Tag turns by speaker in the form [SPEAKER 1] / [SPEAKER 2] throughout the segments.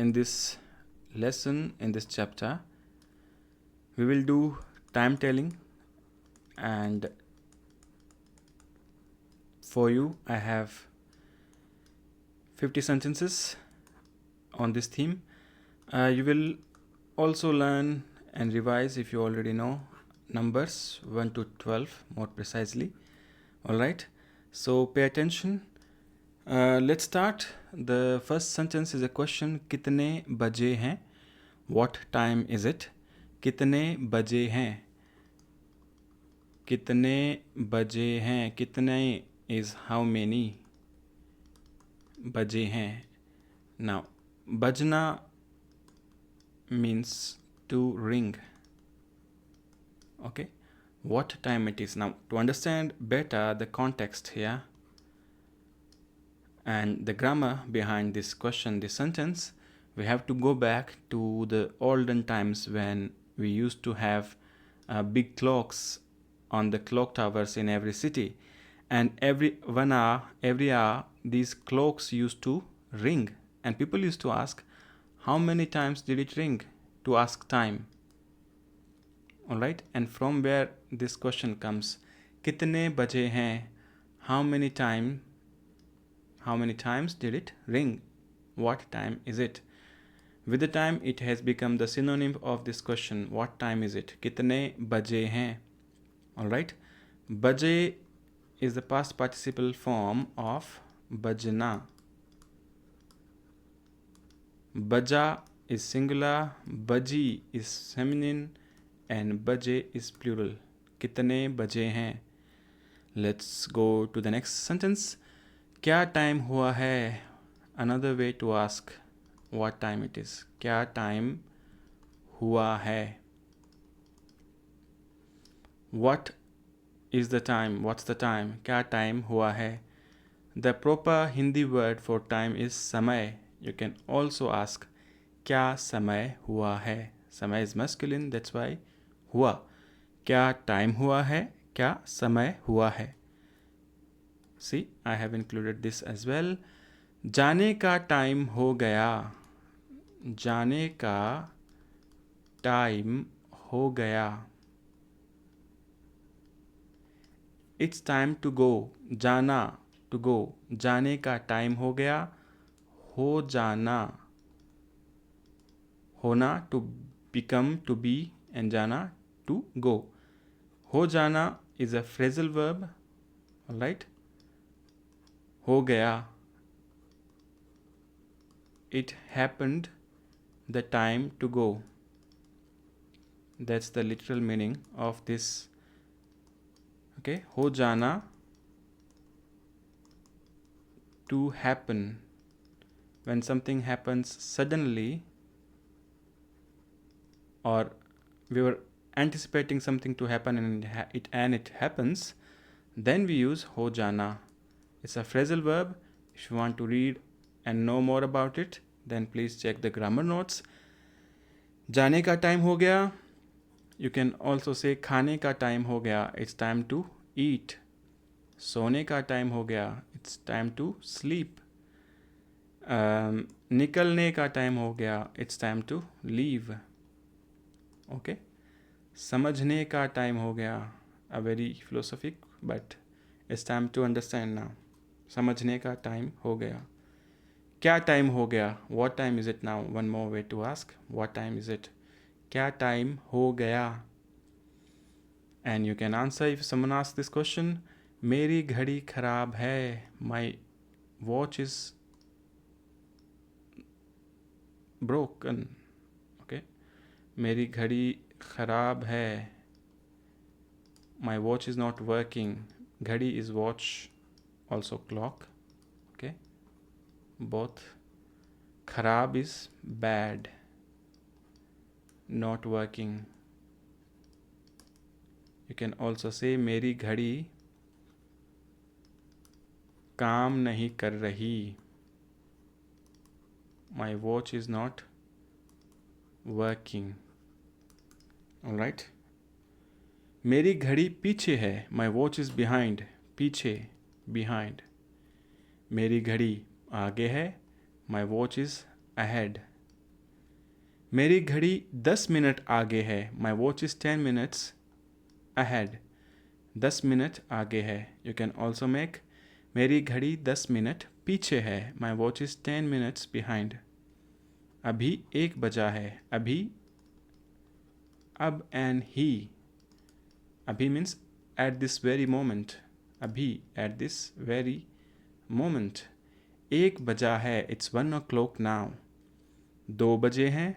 [SPEAKER 1] in this lesson, in this chapter, we will do time telling, and for you I have 50 sentences on this theme. You will also learn and revise, if you already know, numbers 1 to 12 more precisely. Alright, so pay attention. Let's start. The first sentence is a question. कितने बजे हैं? What time is it? कितने बजे हैं? कितने बजे हैं? कितने is how many? बजे हैं. Now, Bazna means to ring. Okay, what time it is. Now, to understand better the context here and the grammar behind this question, this sentence, we have to go back to the olden times when we used to have big clocks on the clock towers in every city, and every hour these clocks used to ring, and people used to ask, how many times did it ring, to ask time. Alright, and from where this question comes, कितने बजे हैं? How many times did it ring? What time is it? With the time, it has become the synonym of this question. What time is it? कितने बजे हैं? Alright, बजे is the past participle form of bajna. Baja is singular, baji is feminine, and baje is plural. कितने बजे हैं? Let's go to the next sentence. क्या time हुआ है? Another way to ask what time it is. क्या time हुआ है? What is the time? What's the time? क्या टाइम हुआ है? The proper Hindi word for time is समय. You can also ask क्या समय हुआ है? समय is masculine, that's why हुआ. क्या टाइम हुआ है? क्या समय हुआ है? See, I have included this as well. जाने का टाइम हो गया. जाने का टाइम हो गया. It's time to go. जाना, to go. जाने का टाइम हो गया. हो जाना. होना, to become, to be, and जाना, to go. हो जाना is a phrasal verb. Alright. हो गया. It happened, the time to go. That's the literal meaning of this. Okay, हो जाना, to happen. When something happens suddenly, or we were anticipating something to happen and it happens, then we use ho jana. It's a phrasal verb. If you want to read and know more about it, then please check the grammar notes. जाने का time हो गया. You can also say खाने का time हो गया. It's time to eat. सोने का टाइम हो गया. It's time to sleep. निकलने का टाइम हो गया. It's time to leave. Okay. समझने का टाइम हो गया. A very philosophic, but it's time to understand now. समझने का टाइम हो गया. क्या टाइम हो गया? What time is it now? One more way to ask. What time is it? क्या टाइम हो गया? And you can answer if someone asks this question. मेरी घड़ी खराब है. My watch is broken. Okay. मेरी घड़ी खराब है. My watch is not working. घड़ी is watch, also clock. Okay. Both. खराब is bad, not working. You can also say मेरी घड़ी काम नहीं कर रही. My watch is not working. Alright. मेरी घड़ी पीछे है. My watch is behind. पीछे, behind. मेरी घड़ी आगे है. My watch is ahead. मेरी घड़ी 10 मिनट आगे है. My watch is 10 minutes ahead. 10 minute आगे है. You can also make मेरी घड़ी 10 मिनट पीछे है. My watch is 10 minutes behind. अभी 1 बजा है. अभी अब and he. अभी means at this very moment. अभी at this very moment. 1 बजा है. It's 1 o'clock now. 2 बजे हैं.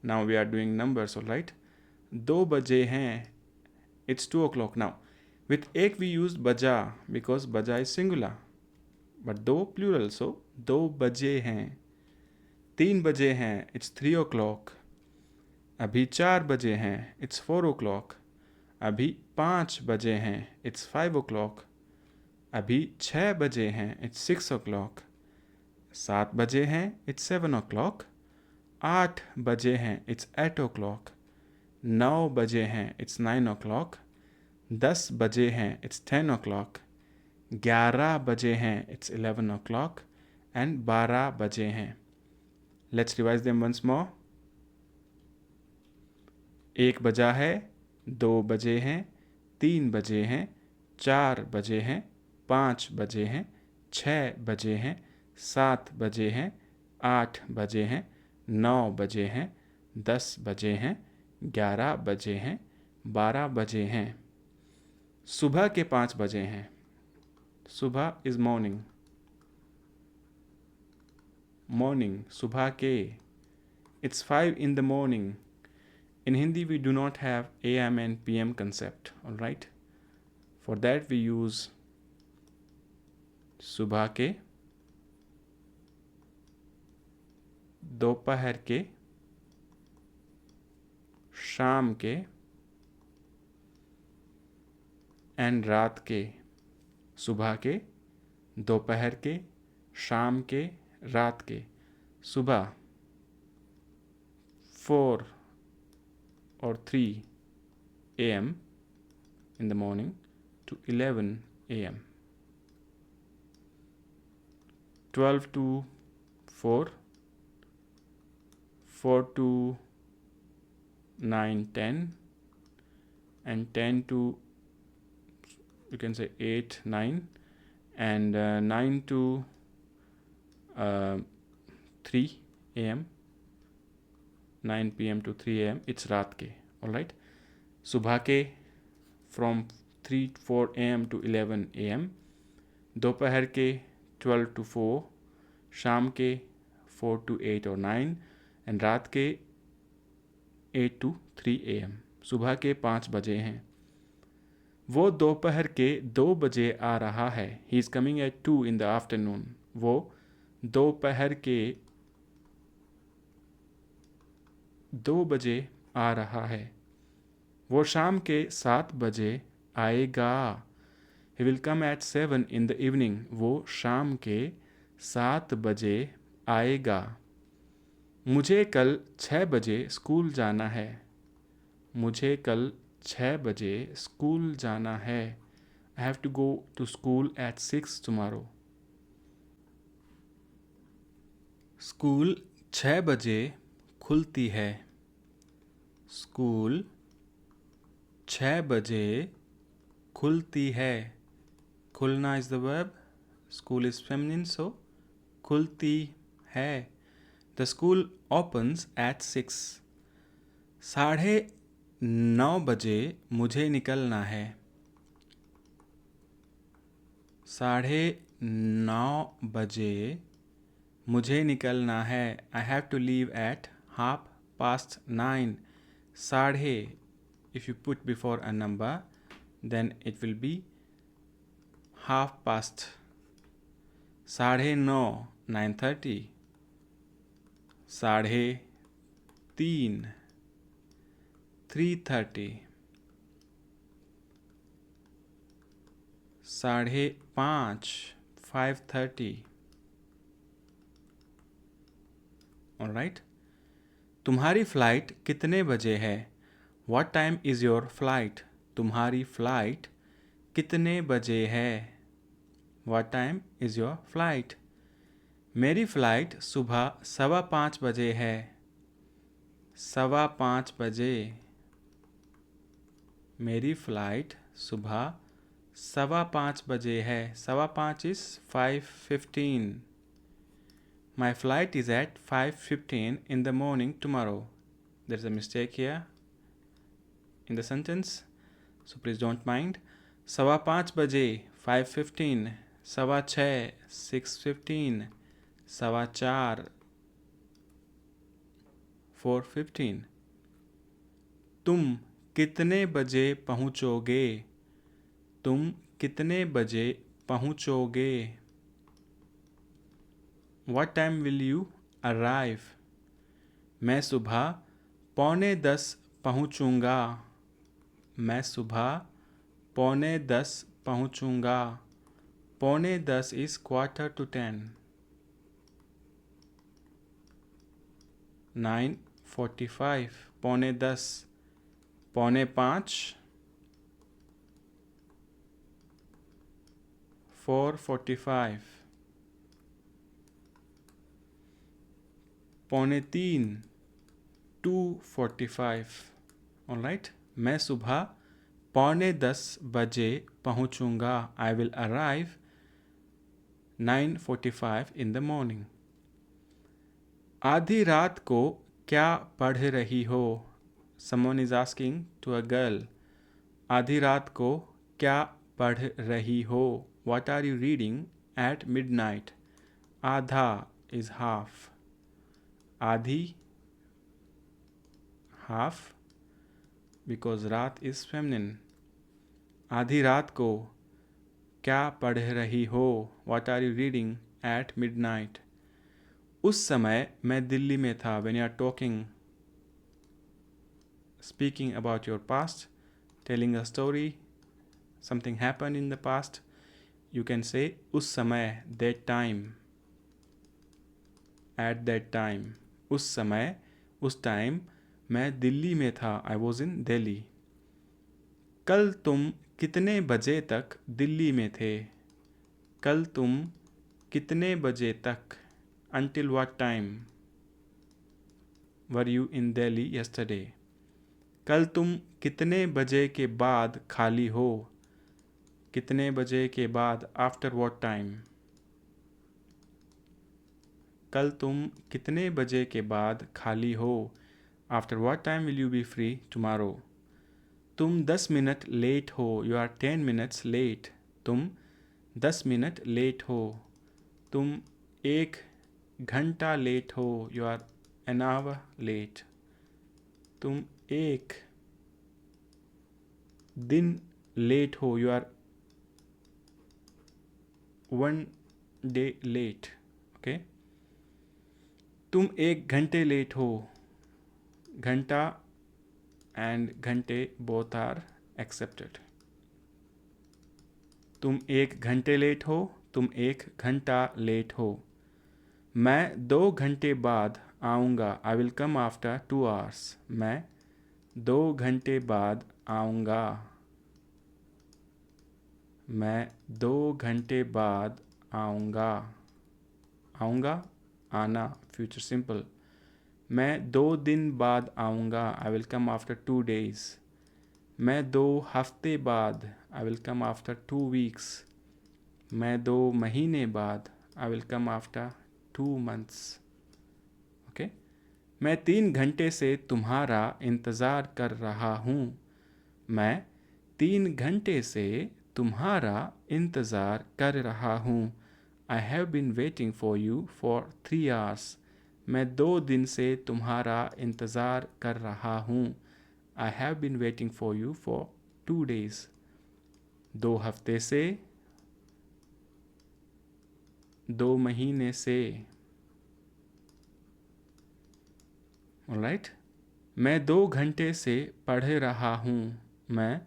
[SPEAKER 1] Now we are doing numbers, alright? 2 बजे हैं. It's 2 o'clock now. With एक we use बजा because बजा is singular. But 2 plural, so 2 बजे हैं. 3 बजे हैं. It's 3 o'clock. अभी 4 बजे हैं. It's 4 o'clock. अभी 5 बजे हैं. It's 5 o'clock. अभी 6 बजे हैं. It's 6 o'clock. 7 बजे हैं. It's 7 o'clock. 8 बजे हैं. It's 8 o'clock. 9 बजे हैं. It's 9 o'clock. 10 बजे हैं. It's 10 o'clock. 11 बजे हैं. It's 11 o'clock. And 12 बजे हैं. Let's revise them once more. 1 बजा है. 2 बजे हैं. 3 बजे हैं. 4 बजे हैं. 5 बजे हैं. 6 बजे हैं. 7 बजे हैं. 8 बजे हैं. 9 बजे हैं. 10 बजे हैं. 11 बजे हैं. 12 बजे हैं. सुबह के 5 बजे हैं. सुबह इज मॉर्निंग. मॉर्निंग सुबह के. It's 5 in the morning. In Hindi we do not have AM and PM concept, alright? For that we use सुबह के, दोपहर के, शाम के एंड रात के. सुबह के, दोपहर के, शाम के, रात के. सुबह 4 or 3 a.m. in the morning to 11 a.m. 12 to 4, 4 to 9, 10, and 10 to, you can say 8, 9, and 9 to 3 a.m. 9 p.m. to 3 a.m. It's रात के. Alright? सुबह के from 3-4 a.m. to 11 a.m. दोपहर के 12 to 4, शाम के 4 to 8 or 9, and रात के 8 to 3 a.m. सुबह के 5 बजे हैं. वो दोपहर के 2 बजे आ रहा है. He is coming at 2 in the afternoon. वो दोपहर के 2 बजे आ रहा है. वो शाम के 7 बजे आएगा. He will come at 7 in the evening. वो शाम के 7 बजे आएगा. मुझे कल 6 बजे स्कूल जाना है. मुझे कल 6 बजे स्कूल जाना है. I have to go to school at 6 tomorrow. School 6 बजे खुलती है. स्कूल 6 बजे खुलती है. खुलना is the verb. School is feminine, so खुलती है. The school opens eight 6. 9:30 बजे मुझे निकलना है. 9:30 बजे मुझे निकलना है. I have to leave at 9:30. साढ़े, if you put before a number, then it will be 9:30. 9:30, 9:30. 3:30, 3:30. 5:30, 5:30. Alright? तुम्हारी फ्लाइट कितने बजे है? What time is your flight? तुम्हारी फ्लाइट कितने बजे है? What time is your flight? मेरी फ़्लाइट सुबह 5:15 बजे है. 5:15 बजे। मेरी फ़्लाइट सुबह 5:15 बजे है। 5:15 is 5:15। My flight is at 5:15 in the morning tomorrow. There's a mistake here in the sentence, so please don't mind. 5:15 बजे 5:15, 6:15 6:15, 4:15 4:15। तुम कितने बजे पहुँचोगे? तुम कितने बजे पहुँचोगे? What time will you arrive? मैं सुबह 9:45 पहुँचूँगा। मैं सुबह 9:45 पहुँचूँगा। 9:45 is 9:45. 9:45 9:45, 4:45 4:45, 2:45 2:45. Alright, मैं सुबह 9:45 बजे पहुँचूँगा। I will arrive 9:45 in the morning. आधी रात को क्या पढ़ रही हो? Someone is asking to a girl. आधी रात को क्या पढ़ रही हो? What are you reading at midnight? आधा is half. आधी half because रात is feminine. आधी रात को क्या पढ़ रही हो? What are you reading at midnight? उस समय मैं दिल्ली में था. When you are talking, speaking about your past, telling a story, something happened in the past, you can say उस समय, that time, at that time. उस समय, उस टाइम मैं दिल्ली में था. I was in Delhi. कल तुम कितने बजे तक दिल्ली में थे? कल तुम कितने बजे तक? Until what time were you in Delhi yesterday? कल तुम कितने बजे के बाद खाली हो? कितने बजे के बाद? After what time? कल तुम कितने बजे के बाद खाली हो? After what time will you be free tomorrow? तुम 10 मिनट लेट हो. You are 10 minutes late. तुम 10 मिनट लेट हो. तुम 1 घंटा लेट हो. You are an hour late. तुम 1 दिन लेट हो. You are 1 day late. Okay? तुम 1 घंटे लेट हो. घंटा and घंटे both are accepted. तुम 1 घंटे लेट हो. तुम 1 घंटा लेट हो. मैं 2 घंटे बाद आऊँगा. I will come after 2 hours. मैं 2 घंटे बाद आऊँगा. मैं 2 घंटे बाद आऊँगा. आऊँगा, आना, future simple. मैं 2 दिन बाद आऊँगा. I will come after 2 days. मैं 2 हफ्ते बाद. I will come after 2 weeks. मैं 2 महीने बाद. I will come after 2 months. Okay? मैं 3 घंटे से तुम्हारा इंतज़ार कर रहा हूँ. मैं 3 घंटे से तुम्हारा इंतज़ार कर रहा हूँ. I have been waiting for you for 3 hours. मैं 2 दिन से तुम्हारा इंतज़ार कर रहा हूँ. I have been waiting for you for 2 days. 2 हफ्ते से, 2 महीने से. Alright? मैं 2 घंटे से पढ़ रहा हूँ. मैं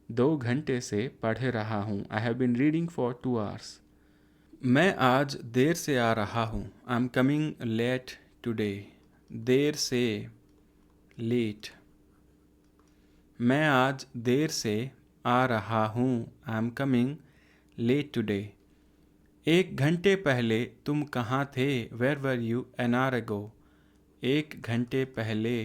[SPEAKER 1] 2 घंटे से पढ़ रहा हूँ. I have been reading for 2 hours. मैं आज देर से आ रहा हूँ. I'm coming late today. देर से, late. मैं आज देर से आ रहा हूँ. I'm coming late today. 1 घंटे पहले तुम कहाँ थे? Where were you an hour ago? 1 घंटे पहले.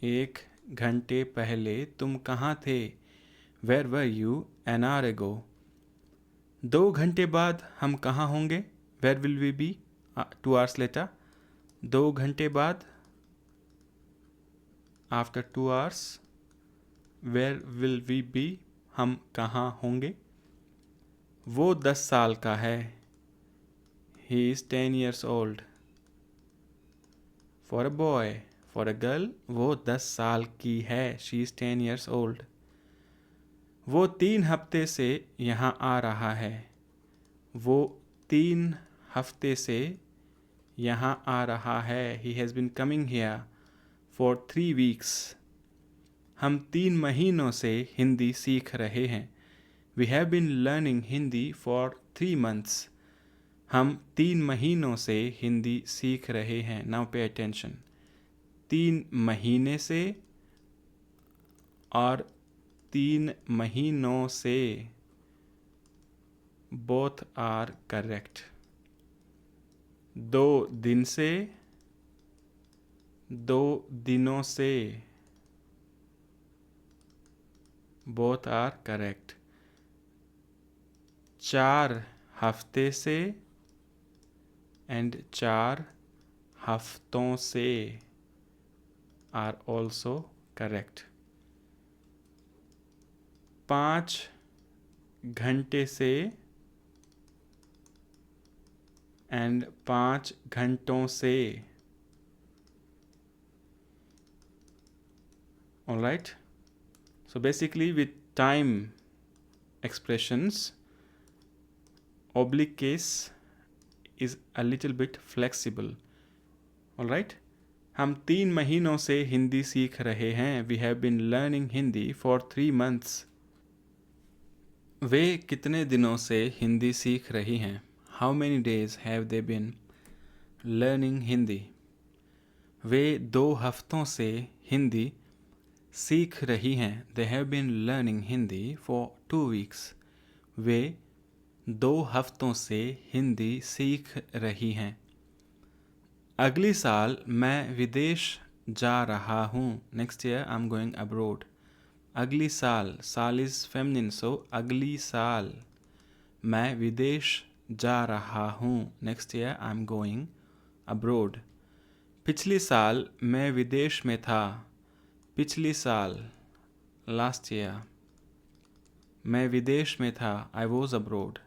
[SPEAKER 1] 1 घंटे पहले तुम कहाँ थे? Where were you an hour ago? 2 घंटे बाद हम कहाँ होंगे? Where will we be 2 hours later? 2 घंटे बाद, after 2 hours, where will we be? हम कहाँ होंगे? वो 10 साल का है. He is 10 years old. For a boy. For a girl, वो 10 साल की है. She is 10 years old. वो 3 हफ्ते से यहाँ आ रहा है. वो 3 हफ्ते से यहाँ आ रहा है. He has been coming here for 3 weeks. हम 3 महीनों से हिंदी सीख रहे हैं. We have been learning Hindi for 3 months. हम 3 महीनों से हिंदी सीख रहे हैं. Now pay attention. 3 महीने से और 3 महीनों से both are correct. 2 दिन से, 2 दिनों से both are correct. 4 हफ्ते से and 4 हफ्तों से are also correct. 5 घंटे से and 5 घंटों से. All right. So basically with time expressions, oblique case is a little bit flexible. All right. हम 3 महीनों से हिंदी सीख रहे हैं. We have been learning Hindi for 3 months. वे कितने दिनों से हिंदी सीख रही हैं? How many days have they been learning Hindi? वे 2 हफ्तों से हिंदी सीख रही हैं. They have been learning Hindi for 2 weeks. वे 2 हफ्तों से हिंदी सीख रही हैं. अगली साल मैं विदेश जा रहा हूँ. Next year I'm going abroad. अगली साल, साल is feminine, so अगली साल मैं विदेश जा रहा हूँ. Next year I'm going abroad. पिछली साल मैं विदेश में था. पिछली साल, last year, मैं विदेश में था. I was abroad.